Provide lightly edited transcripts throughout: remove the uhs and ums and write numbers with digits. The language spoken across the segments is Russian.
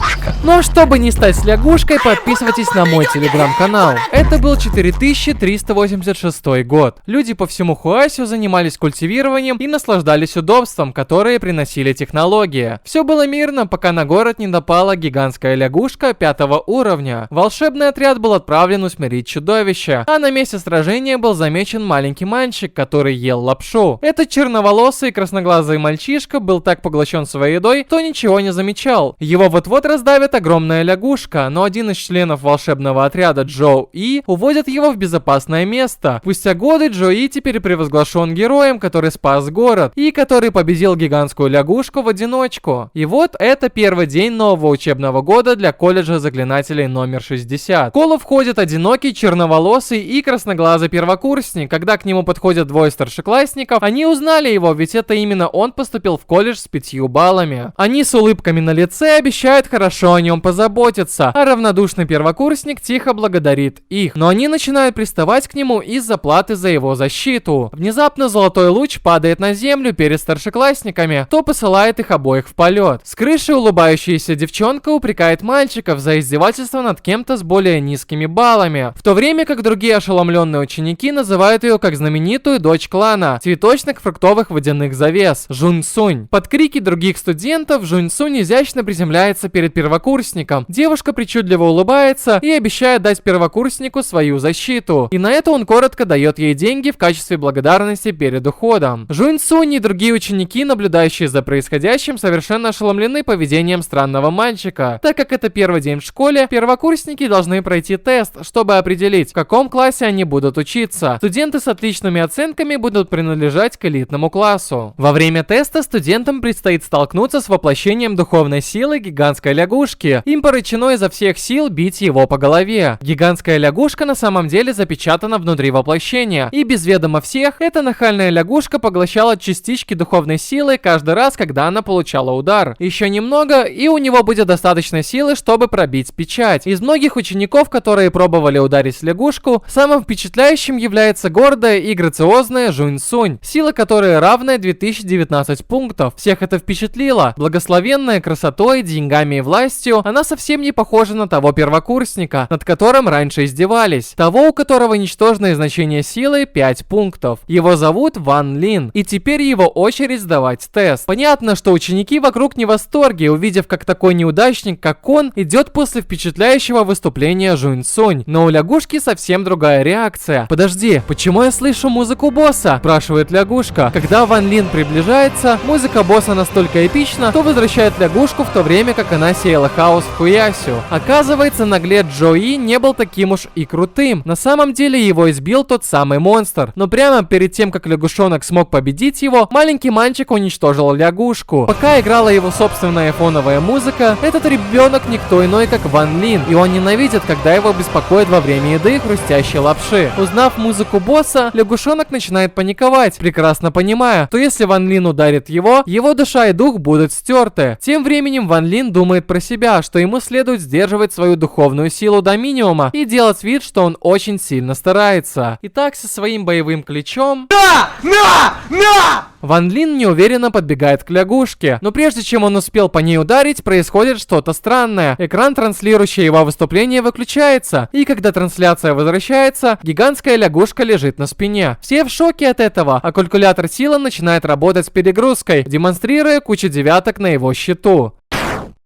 лягушка. Ну а чтобы не стать лягушкой, подписывайтесь на мой телеграм-канал. Это был 4386 год. Люди по всему Хуасю занимались культивированием и наслаждались удобством, которые приносили технологии. Все было мирно, пока на город не напала гигантская лягушка 5 уровня. Волшебный отряд был отправлен усмирить чудовище, а на месте сражения был замечен маленький мальчик, который ел лапшу. Этот черноволосый красноглазый мальчишка был так поглощен своей едой, что ничего не замечал. Его вот-вот раздавит огромная лягушка, но один из членов волшебного отряда Джоу И уводит его в безопасное место. Спустя годы Джоу И теперь превозглашен героем, который спас город и который победил гигантскую лягушку в одиночку. И вот это первый день нового учебного года для колледжа заклинателей номер 60. В школу входит одинокий черноволосый и красноглазый первокурсник. Когда к нему подходят двое старшеклассников, они узнали его, ведь это именно он поступил в колледж с 5 баллами. Они с улыбками на лице обещают хорошо о нем позаботиться, а равнодушный первокурсник тихо благодарит их. Но они начинают приставать к нему из-за платы за его защиту. Внезапно золотой луч падает на землю перед старшеклассниками, то посылает их обоих в полет. С крыши улыбающаяся девчонка упрекает мальчиков за издевательство над кем-то с более низкими баллами, в то время как другие ошеломленные ученики называют ее как знаменитую дочь клана цветочных фруктовых водяных завес Жуньсунь. Под крики других студентов Жуньсунь изящно приземляется перед первокурсником. Девушка причудливо улыбается и обещает дать первокурснику свою защиту. И на это он коротко дает ей деньги в качестве благодарности перед уходом. Жуньсунь и другие ученики, наблюдающие за происходящим, совершенно ошеломлены поведением странного мальчика. Так как это первый день в школе, первокурсники должны пройти тест, чтобы определить, в каком классе они будут учиться. Студенты с отличными оценками будут принадлежать к элитному классу. Во время теста студентам предстоит столкнуться с воплощением духовной силы гигантской лягушки. Им поручено изо всех сил бить его по голове. Гигантская лягушка на самом деле запечатана внутри воплощения, и без ведома всех, эта нахальная лягушка поглощала частички духовной силы каждый раз, когда она получала удар. Еще немного, и у него будет достаточно силы, чтобы пробить печать. Из многих учеников, которые пробовали ударить лягушку, самым впечатляющим является гордая и грациозная Жуньсунь, сила которой равная 2019 пунктов. Всех это впечатлило. Благословенная красотой, деньгами и властью, она совсем не похожа на того первокурсника, над которым раньше издевались. Того, у которого ничтожное значение силы 5 пунктов. Его зовут Ван Лин, и теперь его очередь сдавать тест. Понятно, что ученики вокруг не в восторге, увидев, как такой неудачник, как он, идет после впечатляющего выступления Жуньсунь. Но у лягушки совсем другая реакция. «Подожди, почему я слышу музыку босса?» – спрашивает лягушка. Когда Ван Лин приближается, музыка босса настолько эпична, что возвращает лягушку в то время, как она сеяла хаос в Хуясю. Оказывается, наглец Джоу И не был таким уж и крутым. На самом деле его избил тот самый монстр. Но прямо перед тем, как лягушонок смог победить его, маленький мальчик уничтожил лягушку. Пока играла его собственная фоновая музыка, этот ребенок никто иной, как Ван Лин, и он ненавидит, когда его беспокоит во время еды хрустящей лапши. Узнав музыку босса, лягушонок начинает паниковать, прекрасно понимая, что если Ван Лин ударит его душа и дух будут стерты. Тем временем Ван Лин думает про себя, что ему следует сдерживать свою духовную силу до минимума и делать вид, что он очень сильно старается. Итак, со своим боевым ключом... Ван Лин неуверенно подбегает к лягушке, но прежде чем он успел по ней ударить, происходит что-то странное. Экран, транслирующий его выступление, выключается, и когда трансляция возвращается, гигантская лягушка лежит на спине. Все в шоке от этого, а калькулятор силы начинает работать с перегрузкой, демонстрируя кучу девяток на его счету.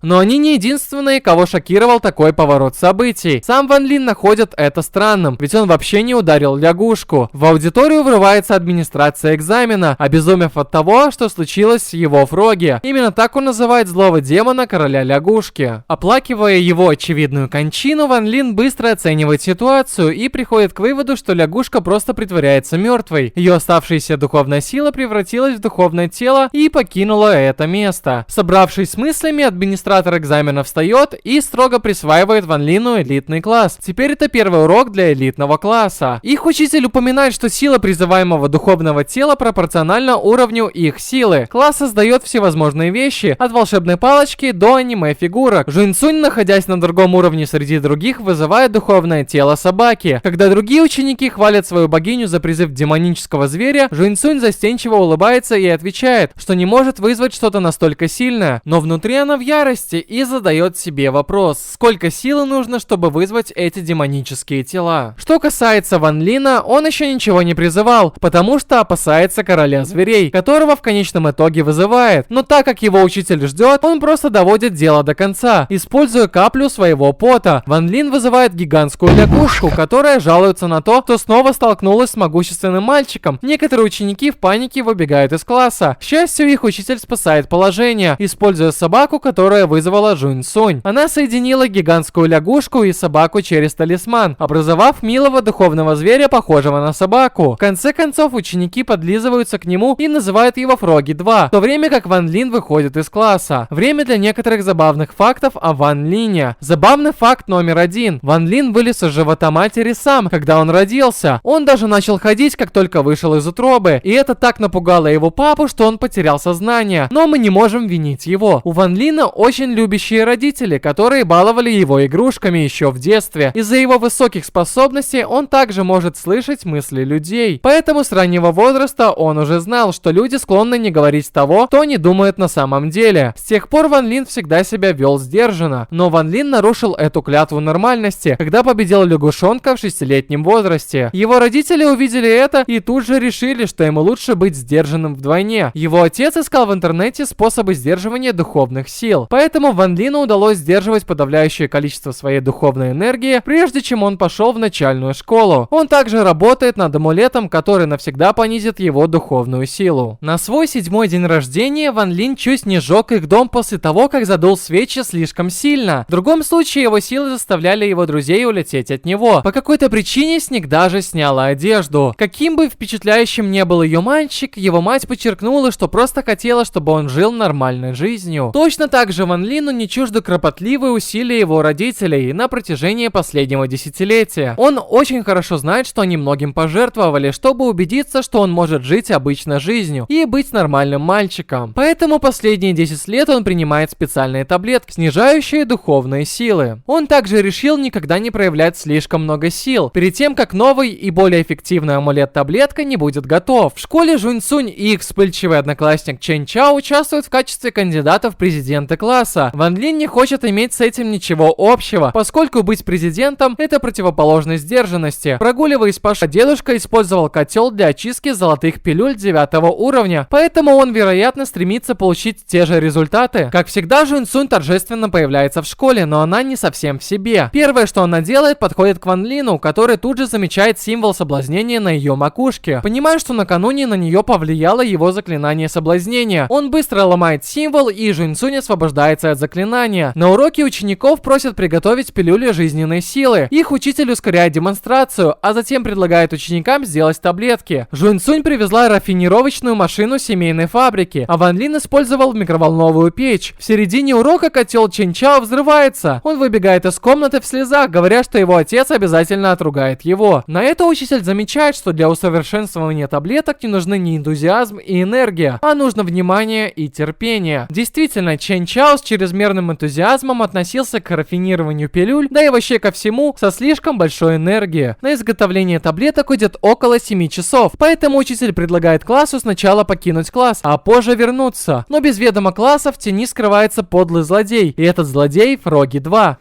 Но они не единственные, кого шокировал такой поворот событий. Сам Ван Лин находит это странным, ведь он вообще не ударил лягушку. В аудиторию врывается администрация экзамена, обезумев от того, что случилось с его Фроги. Именно так он называет злого демона короля лягушки. Оплакивая его очевидную кончину, Ван Лин быстро оценивает ситуацию и приходит к выводу, что лягушка просто притворяется мертвой. Ее оставшаяся духовная сила превратилась в духовное тело и покинула это место. Собравшись с мыслями, администрация экзамена встает и строго присваивает Ван Лину элитный класс. Теперь это первый урок для элитного класса. Их учитель упоминает, что сила призываемого духовного тела пропорциональна уровню их силы. Класс создает всевозможные вещи, от волшебной палочки до аниме-фигурок. Жуньсунь, находясь на другом уровне среди других, вызывает духовное тело собаки. Когда другие ученики хвалят свою богиню за призыв демонического зверя, Жуньсунь застенчиво улыбается и отвечает, что не может вызвать что-то настолько сильное. Но внутри она в ярости. новости и задает себе вопрос, сколько силы нужно, чтобы вызвать эти демонические тела. Что касается Ван Лина, он еще ничего не призывал, потому что опасается короля зверей, которого в конечном итоге вызывает. Но так как его учитель ждет, он просто доводит дело до конца, используя каплю своего пота. Ван Лин вызывает гигантскую лягушку, которая жалуется на то, что снова столкнулась с могущественным мальчиком. Некоторые ученики в панике выбегают из класса. К счастью, их учитель спасает положение, используя собаку, которая вызвала Жунь Сунь. Она соединила гигантскую лягушку и собаку через талисман, образовав милого духовного зверя, похожего на собаку. В конце концов, ученики подлизываются к нему и называют его Фроги 2, в то время как Ван Лин выходит из класса. Время для некоторых забавных фактов о Ван Лине. Забавный факт номер 1. Ван Лин вылез из живота матери сам, когда он родился. Он даже начал ходить, как только вышел из утробы, и это так напугало его папу, что он потерял сознание. Но мы не можем винить его. У Ван Лина очень любящие родители, которые баловали его игрушками еще в детстве. Из-за его высоких способностей он также может слышать мысли людей. Поэтому с раннего возраста он уже знал, что люди склонны не говорить того, что они думают на самом деле. С тех пор Ван Лин всегда себя вел сдержанно. Но Ван Лин нарушил эту клятву нормальности, когда победил лягушонка в 6-летнем возрасте. Его родители увидели это и тут же решили, что ему лучше быть сдержанным вдвойне. Его отец искал в интернете способы сдерживания духовных сил. Поэтому Ван Лину удалось сдерживать подавляющее количество своей духовной энергии, прежде чем он пошел в начальную школу. Он также работает над амулетом, который навсегда понизит его духовную силу. На свой 7-й день рождения Ван Лин чуть не сжег их дом после того, как задул свечи слишком сильно. В другом случае его силы заставляли его друзей улететь от него. По какой-то причине Сник даже сняла одежду. Каким бы впечатляющим не был ее мальчик, его мать подчеркнула, что просто хотела, чтобы он жил нормальной жизнью. Точно так же Ван Лину не чужды кропотливые усилия его родителей на протяжении последнего десятилетия. Он очень хорошо знает, что они многим пожертвовали, чтобы убедиться, что он может жить обычной жизнью и быть нормальным мальчиком. Поэтому последние 10 лет он принимает специальные таблетки, снижающие духовные силы. Он также решил никогда не проявлять слишком много сил, перед тем, как новый и более эффективный амулет-таблетка не будет готов. В школе Жунь Сунь и их вспыльчивый одноклассник Чен Чао участвуют в качестве кандидатов в президенты класса. Ван Лин не хочет иметь с этим ничего общего, поскольку быть президентом — это противоположность сдержанности. Прогуливаясь по школе, дедушка использовал котел для очистки золотых пилюль 9 уровня, поэтому он, вероятно, стремится получить те же результаты. Как всегда, Жунь Сунь торжественно появляется в школе, но она не совсем в себе. Первое, что она делает, подходит к Ван Лину, который тут же замечает символ соблазнения на ее макушке. Понимая, что накануне на нее повлияло его заклинание соблазнения, он быстро ломает символ, и Жунь Сунь освобождается от заклинания. На уроке учеников просят приготовить пилюли жизненной силы. Их учитель ускоряет демонстрацию, а затем предлагает ученикам сделать таблетки. Жунь Сунь привезла рафинировочную машину семейной фабрики, а Ван Лин использовал микроволновую печь. В середине урока котел Чен Чао взрывается. Он выбегает из комнаты в слезах, говоря, что его отец обязательно отругает его. На это учитель замечает, что для усовершенствования таблеток не нужны ни энтузиазм и энергия, а нужно внимание и терпение. Действительно, Чен Чао с чрезмерным энтузиазмом относился к рафинированию пилюль, да и вообще ко всему, со слишком большой энергией. На изготовление таблеток уйдет около 7 часов, поэтому учитель предлагает классу сначала покинуть класс, а позже вернуться. Но без ведома класса в тени скрывается подлый злодей, и этот злодей Фроги 2.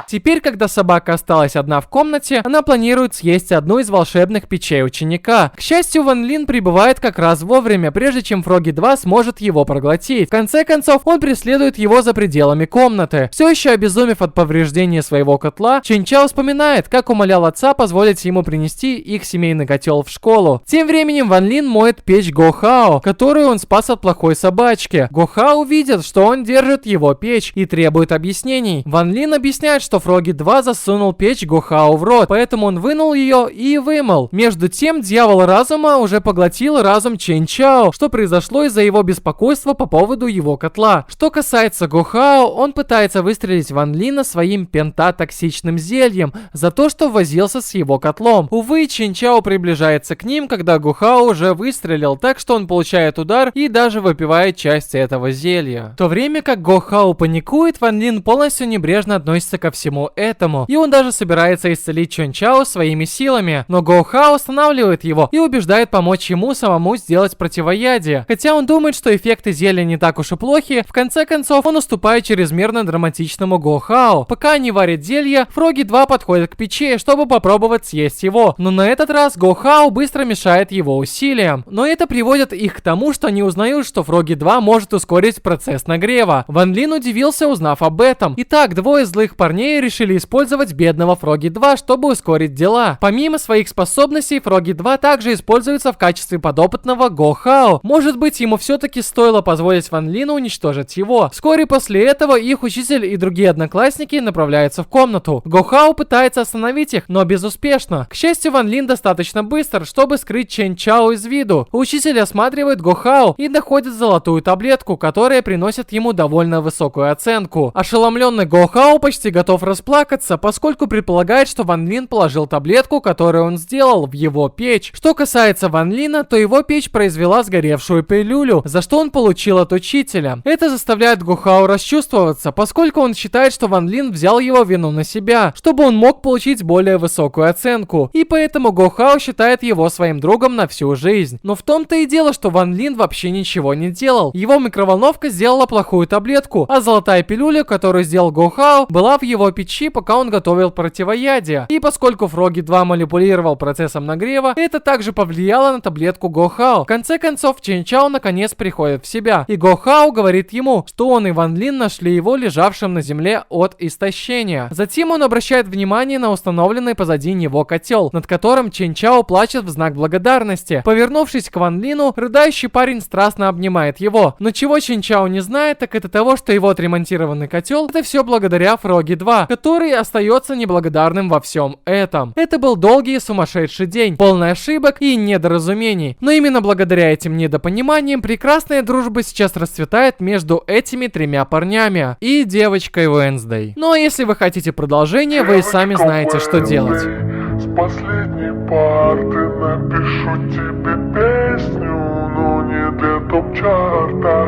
Теперь, когда собака осталась одна в комнате, она планирует съесть одну из волшебных печей ученика. К счастью, Ван Лин прибывает как раз вовремя, прежде чем Фроги 2 сможет его проглотить. В конце концов, он преследует его за пределами комнаты. Все еще обезумев от повреждения своего котла, Чен Чао вспоминает, как умолял отца позволить ему принести их семейный котел в школу. Тем временем Ван Лин моет печь Го Хао, которую он спас от плохой собачки. Го Хао видит, что он держит его печь и требует объяснений. Ван Лин объясняет, что Фроги 2 засунул печь Го Хао в рот, поэтому он вынул ее и вымыл. Между тем, дьявол разума уже поглотил разум Чен Чао, что произошло из-за его беспокойства по поводу его котла. Что касается Го Хао, он пытается выстрелить Ван Лина своим пентатоксичным зельем за то, что возился с его котлом. Увы, Чен Чао приближается к ним, когда Го Хао уже выстрелил, так что он получает удар и даже выпивает часть этого зелья. В то время как Го Хао паникует, Ван Лин полностью небрежно относится ко всему всему этому. И он даже собирается исцелить Чон Чао своими силами. Но Гоу Хао останавливает его и убеждает помочь ему самому сделать противоядие. Хотя он думает, что эффекты зелья не так уж и плохи, в конце концов он уступает чрезмерно драматичному Гоу Хао. Пока они варят зелье, Фроги 2 подходит к печи, чтобы попробовать съесть его. Но на этот раз Гоу Хао быстро мешает его усилиям. Но это приводит их к тому, что они узнают, что Фроги 2 может ускорить процесс нагрева. Ван Лин удивился, узнав об этом. Итак, двое злых парней решили использовать бедного Фроги 2, чтобы ускорить дела. Помимо своих способностей, Фроги 2 также используется в качестве подопытного Гоу Хао. Может быть, ему все-таки стоило позволить Ван Лину уничтожить его. Вскоре после этого их учитель и другие одноклассники направляются в комнату. Гоу Хао пытается остановить их, но безуспешно. К счастью, Ван Лин достаточно быстр, чтобы скрыть Чен Чао из виду. Учитель осматривает Гоу Хао и находит золотую таблетку, которая приносит ему довольно высокую оценку. Ошеломленный Гоу Хао почти готов расплакаться, поскольку предполагает, что Ван Лин положил таблетку, которую он сделал, в его печь. Что касается Ван Лина, то его печь произвела сгоревшую пилюлю, за что он получил от учителя. Это заставляет Гоу Хао расчувствоваться, поскольку он считает, что Ван Лин взял его вину на себя, чтобы он мог получить более высокую оценку. И поэтому Гоу Хао считает его своим другом на всю жизнь. Но в том-то и дело, что Ван Лин вообще ничего не делал. Его микроволновка сделала плохую таблетку, а золотая пилюля, которую сделал Гоу Хао, была в его печи, пока он готовил противоядие. И поскольку Фроги 2 манипулировал процессом нагрева, это также повлияло на таблетку Гоу Хао. В конце концов, Чен Чао наконец приходит в себя, и Гоу Хао говорит ему, что он и Ван Лин нашли его лежавшим на земле от истощения. Затем он обращает внимание на установленный позади него котел, над которым Чен Чао плачет в знак благодарности. Повернувшись к Ван Лину, рыдающий парень страстно обнимает его. Но чего Чен Чао не знает, так это того, что его отремонтированный котел — это все благодаря Фроги 2, который остается неблагодарным во всем этом. Это был долгий и сумасшедший день, полный ошибок и недоразумений. Но именно благодаря этим недопониманиям прекрасная дружба сейчас расцветает между этими тремя парнями и девочкой Уэнсдей. Ну а если вы хотите продолжение, вы и сами знаете, что делать. С последней парты напишу тебе песню, но не для топ-чарта.